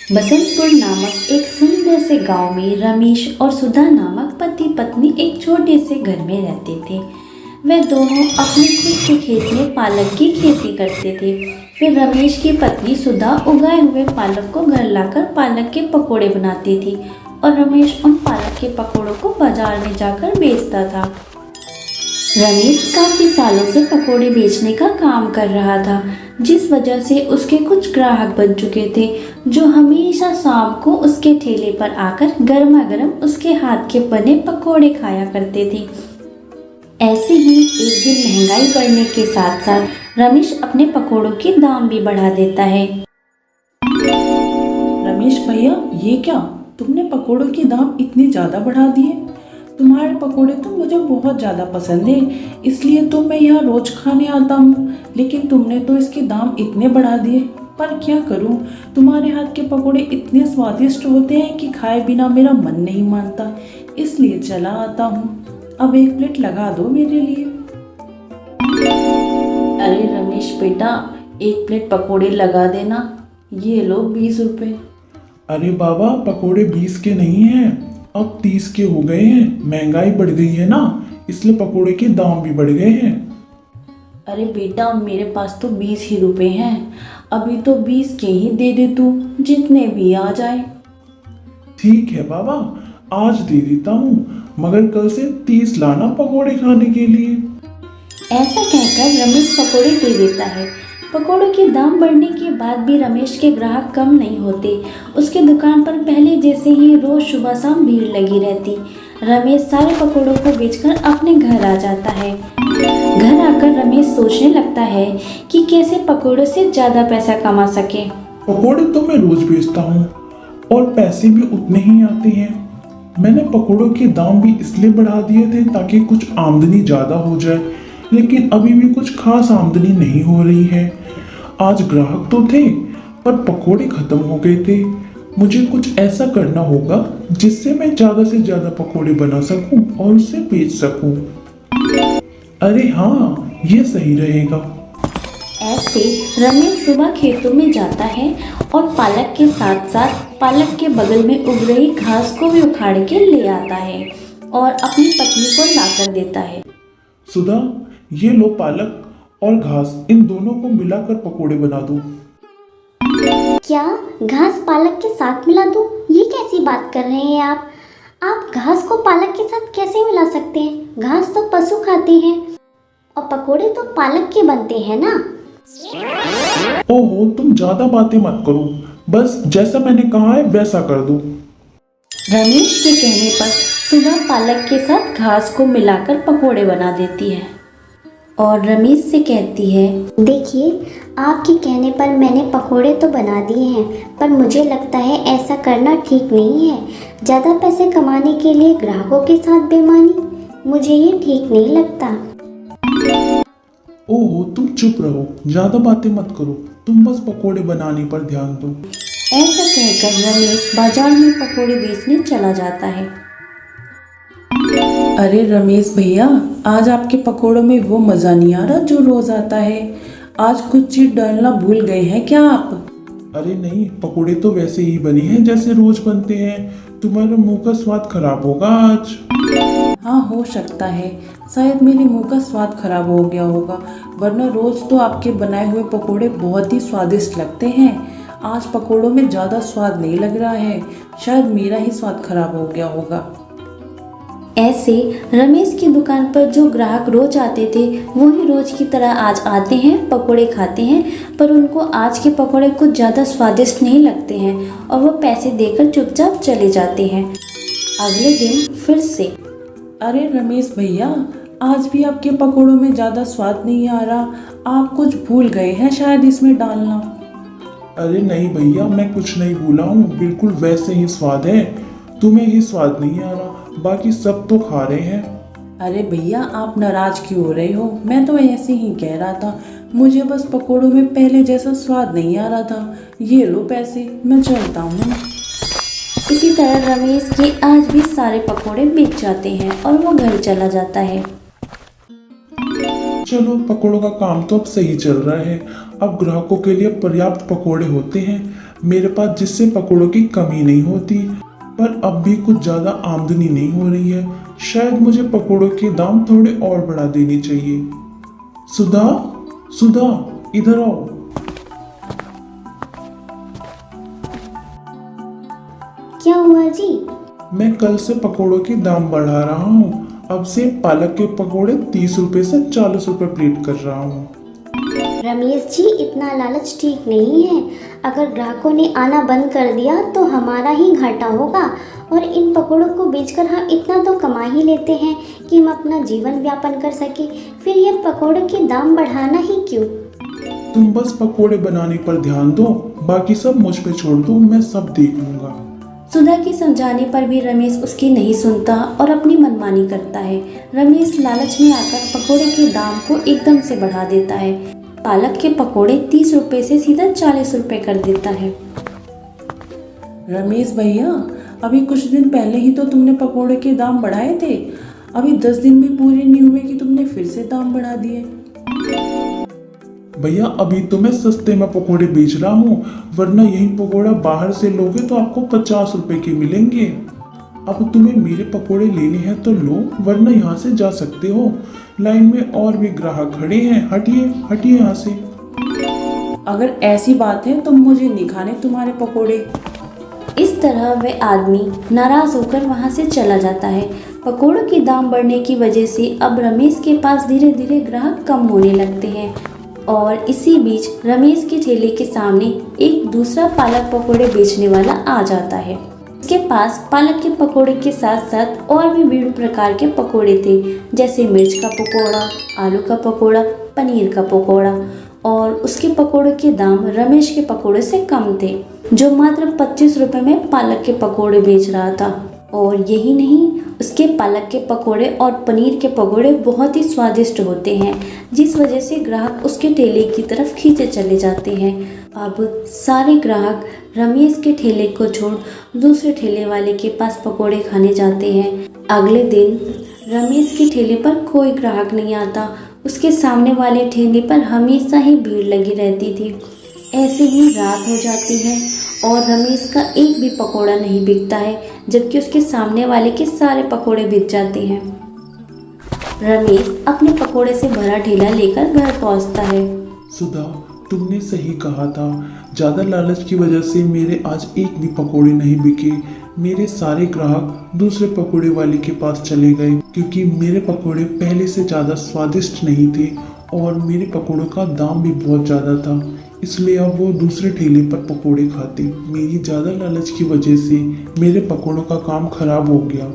बसंतपुर नामक एक सुंदर से गांव में रमेश और सुधा नामक पति पत्नी एक छोटे से घर में रहते थे। वे दोनों अपने खुद के खेत में पालक की खेती करते थे। फिर रमेश की पत्नी सुधा उगाए हुए पालक को घर लाकर पालक के पकोड़े बनाती थी और रमेश उन पालक के पकोड़ों को बाजार में जाकर बेचता था। रमेश काफी सालों से पकोड़े बेचने का काम कर रहा था, जिस वजह से उसके कुछ ग्राहक बन चुके थे जो हमेशा शाम को उसके ठेले पर आकर गर्मा गर्म उसके हाथ के बने पकोड़े खाया करते थे। ऐसे ही एक दिन महंगाई बढ़ने के साथ साथ रमेश अपने पकोड़ों के दाम भी बढ़ा देता है। रमेश भैया, ये क्या तुमने पकोड़ों के दाम इतने ज़्यादा बढ़ा दिए? तुम्हारे पकोड़े तो मुझे बहुत ज़्यादा पसंद है, इसलिए तो मैं यहाँ रोज खाने आता हूँ, लेकिन तुमने तो इसके दाम इतने बढ़ा दिए। पर क्या करूँ, तुम्हारे हाथ के पकोड़े इतने स्वादिष्ट होते हैं कि खाए बिना मेरा मन नहीं मानता, इसलिए चला आता हूँ। अब एक प्लेट लगा दो मेरे लिए। अरे रमेश बेटा, एक प्लेट पकोड़े लगा देना, ये लो 20 रुपए। अरे बाबा, पकोड़े 20 के नहीं हैं, अब 30 के हो गए हैं। महंगाई बढ़ गई है ना, इसलिए पकोड़े के दाम भी बढ़ गए हैं। अरे बेटा, मेरे पास तो 20 ही रुपए हैं, अभी तो 20 के ही दे दे तू, जितने भी आ जाए। ठीक है बाबा, आज दे देता हूँ, मगर कल से 30 लाना पकोड़े खाने के लिए। ऐसा कहकर रमेश पकोड़े दे देता है। पकोड़ों के दाम बढ़ने के बाद भी रमेश के ग्राहक कम नहीं होते। उसके दुकान पर पहले जैसे ही रोज सुबह शाम भीड़ लगी रहती। रमेश सारे पकोड़ों को बेचकर अपने घर आ जाता है। घर आकर रमेश सोचने लगता है कि कैसे पकोड़ों से ज़्यादा पैसा कमा सके। पकोड़े तो मैं रोज बेचता हूँ और पैसे भी उतने ही आते हैं। मैंने पकोड़ों के दाम भी इसलिए बढ़ा दिए थे ताकि कुछ आमदनी ज़्यादा हो जाए, लेकिन अभी भी कुछ खास आमदनी नहीं हो रही है। आज ग्राहक तो थे पर पकोड़े खत्म हो गए थे। मुझे कुछ ऐसा करना होगा जिससे मैं ज़्यादा से ज़्यादा पकोड़े बना सकूं और उसे बेच सकूं। अरे हाँ, ये सही रहेगा। ऐसे रमेश सुबह खेतों में जाता है और पालक के साथ साथ पालक के बगल में उग रही घास को भी उखाड़ के ले आता है और अपनी पत्नी को लाकर देता है। सुधा, ये लो पालक और घास, इन दोनों को मिलाकर पकोड़े बना दो। क्या घास पालक के साथ मिला दूं? ये कैसी बात कर रहे हैं आप? आप घास को पालक के साथ कैसे मिला सकते हैं? घास तो पशु खाते हैं और पकोड़े तो पालक के बनते हैं ना। ओहो, तुम ज्यादा बातें मत करो, बस जैसा मैंने कहा है वैसा कर दो। रमेश के कहने पर सुधा पालक के साथ घास को मिलाकर पकोड़े बना देती है और रमेश से कहती है, देखिए, आपके कहने पर मैंने पकोड़े तो बना दिए हैं, पर मुझे लगता है ऐसा करना ठीक नहीं है। ज़्यादा पैसे कमाने के लिए ग्राहकों के साथ बेईमानी, मुझे ये ठीक नहीं लगता। ओहो, तुम चुप रहो, ज्यादा बातें मत करो, तुम बस पकोड़े बनाने पर ध्यान दो। ऐसा कहकर रमेश बाजार में पकोड़े बेचने चला जाता है। अरे रमेश भैया, आज आपके पकोड़ों में वो मज़ा नहीं आ रहा जो रोज़ आता है। आज कुछ चीज़ डालना भूल गए हैं क्या आप? अरे नहीं, पकोड़े तो वैसे ही बने हैं जैसे रोज बनते हैं। तुम्हारे मुंह का स्वाद खराब होगा आज। हाँ, हो सकता है, शायद मेरे मुंह का स्वाद खराब हो गया होगा, वरना रोज़ तो आपके बनाए हुए पकोड़े बहुत ही स्वादिष्ट लगते हैं। आज पकोड़ों में ज़्यादा स्वाद नहीं लग रहा है, शायद मेरा ही स्वाद खराब हो गया होगा। ऐसे रमेश की दुकान पर जो ग्राहक रोज आते थे वो ही रोज की तरह आज आते हैं, पकोड़े खाते हैं, पर उनको आज के पकोड़े कुछ ज़्यादा स्वादिष्ट नहीं लगते हैं और वो पैसे देकर चुपचाप चले जाते हैं। अगले दिन फिर से, अरे रमेश भैया, आज भी आपके पकोड़ों में ज़्यादा स्वाद नहीं आ रहा, आप कुछ भूल गए हैं शायद इसमें डालना। अरे नहीं भैया, मैं कुछ नहीं भूला हूँ, बिल्कुल वैसे ही स्वाद है। तुम्हें ही स्वाद नहीं आ रहा, बाकी सब तो खा रहे हैं। अरे भैया, आप नाराज क्यों हो रहे हो? मैं तो ऐसे ही कह रहा था, मुझे बस पकोड़ों में पहले जैसा स्वाद नहीं आ रहा था। ये लो पैसे, मैं चलता हूँ। इसी तरह रमेश के आज भी सारे पकोड़े बिक जाते हैं और वो घर चला जाता है। चलो, पकोड़ों का काम तो अब सही चल रहा है। अब ग्राहकों के लिए पर्याप्त पकोड़े होते हैं मेरे पास, जिससे पकोड़ों की कमी नहीं होती। पर अब भी कुछ ज्यादा आमदनी नहीं हो रही है। शायद मुझे पकोड़ों के दाम थोड़े और बढ़ा देने चाहिए। सुधा, सुधा, इधर आओ। क्या हुआ जी? मैं कल से पकोड़ों के दाम बढ़ा रहा हूँ। अब से पालक के पकोड़े 30 रुपए से 40 रुपए प्लेट कर रहा हूँ। रमेश जी, इतना लालच ठीक नहीं है। अगर ग्राहकों ने आना बंद कर दिया तो हमारा ही घाटा होगा, और इन पकौड़ों को बेचकर हम इतना तो कमा ही लेते हैं कि हम अपना जीवन व्यापन कर सके। फिर ये पकौड़ों के दाम बढ़ाना ही क्यों? तुम बस पकोड़े बनाने पर ध्यान दो, बाकी सब मुझ पे छोड़ दो, मैं सब देख लूंगा। सुधा के समझाने पर भी रमेश उसकी नहीं सुनता और अपनी मनमानी करता है। रमेश लालच में आकर पकोड़े के दाम को एकदम से बढ़ा देता है। पालक के पकोड़े 30 रुपए से सीधा 40 रुपए कर देता है। रमेश भैया, अभी कुछ दिन पहले ही तो तुमने पकोड़े के दाम बढ़ाए थे। अभी 10 दिन भी पूरे नहीं हुए कि तुमने फिर से दाम बढ़ा दिए। भैया, अभी तो मैं सस्ते में पकोड़े बेच रहा हूँ, वरना यही पकोड़ा बाहर से लोगे तो आपको 50 रुपए के मिलेंगे। अब तुम्हें मेरे पकोड़े लेने हैं तो लो, वरना यहाँ से जा सकते हो। लाइन में और भी ग्राहक खड़े हैं, हटिए हटिए यहाँ से। अगर ऐसी बात है तो मुझे नहीं खाने तुम्हारे पकोड़े। इस तरह वह आदमी नाराज होकर वहां से चला जाता है। पकोड़ों के दाम बढ़ने की वजह से अब रमेश के पास धीरे धीरे ग्राहक कम होने लगते हैं, और इसी बीच रमेश के ठेले के सामने एक दूसरा पालक पकोड़े बेचने वाला आ जाता है। उसके पास पालक के पकोड़े के साथ साथ और भी विभिन्न प्रकार के पकोड़े थे, जैसे मिर्च का पकोड़ा, आलू का पकोड़ा, पनीर का पकोड़ा, और उसके पकोड़े के दाम रमेश के पकोड़े से कम थे, जो मात्र 25 रुपए में पालक के पकोड़े बेच रहा था। और यही नहीं, उसके पालक के पकोड़े और पनीर के पकोड़े बहुत ही स्वादिष्ट होते हैं, जिस वजह से ग्राहक उसके ठेले की तरफ खींचे चले जाते हैं। अब सारे ग्राहक रमेश के ठेले को छोड़ दूसरे ठेले वाले के पास पकोड़े खाने जाते हैं। अगले दिन रमेश के ठेले पर कोई ग्राहक नहीं आता। उसके सामने वाले ठेले पर हमेशा ही भीड़ लगी रहती थी। ऐसे ही रात हो जाती है और रमेश का एक भी पकोड़ा नहीं बिकता है, जबकि उसके सामने वाले के सारे पकोड़े बिक जाते हैं। रमेश अपने पकोड़े से भरा ठेला लेकर घर पहुंचता है। सुधा, तुमने सही कहा था। ज्यादा लालच की वजह से मेरे आज एक भी पकोड़े नहीं बिके। मेरे सारे ग्राहक दूसरे पकोड़े वाले के पास चले गए, क्योंकि मेरे पकोड़े पहले से ज्यादा स्वादिष्ट नहीं थे और मेरे पकोड़ों का दाम भी बहुत ज्यादा था। इसलिए अब वो दूसरे ठेले पर पकोड़े खाते। मेरी ज्यादा लालच की वजह से मेरे पकोड़ों का काम खराब हो गया।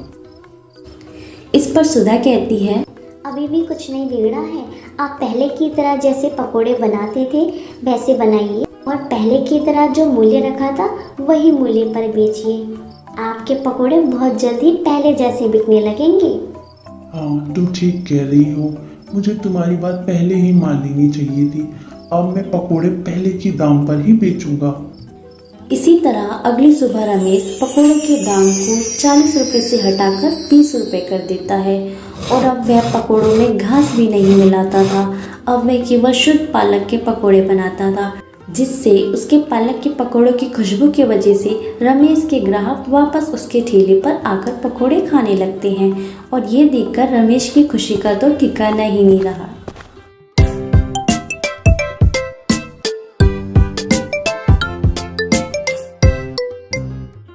इस पर सुधा कहती है, अभी भी कुछ नहीं बिगड़ा है। आप पहले की तरह जैसे पकोड़े बनाते थे वैसे बनाइए, और पहले की तरह जो मूल्य रखा था वही मूल्य पर बेचिए। आपके पकोड़े बहुत जल्दी पहले जैसे बिकने लगेंगे। हाँ, तुम ठीक कह रही हो। मुझे तुम्हारी बात पहले ही मान लेनी चाहिए थी। अब मैं पकोड़े पहले के दाम पर ही बेचूंगा। इसी तरह अगली सुबह रमेश पकोड़े के दाम को 40 रुपए से हटाकर 20 रुपए कर देता है, और अब वह पकोड़ों में घास भी नहीं मिलाता था। अब वह केवल शुद्ध पालक के पकोड़े बनाता था, जिससे उसके पालक के पकोड़ों की खुशबू की वजह से रमेश के ग्राहक वापस उसके ठेले पर आकर पकोड़े खाने लगते हैं। और ये देखकर रमेश की खुशी का तो ठिकाना ही नहीं रहा।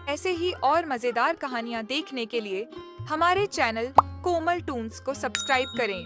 ऐसे ही और मजेदार कहानियाँ देखने के लिए हमारे चैनल कोमल टून्स को सब्सक्राइब करें।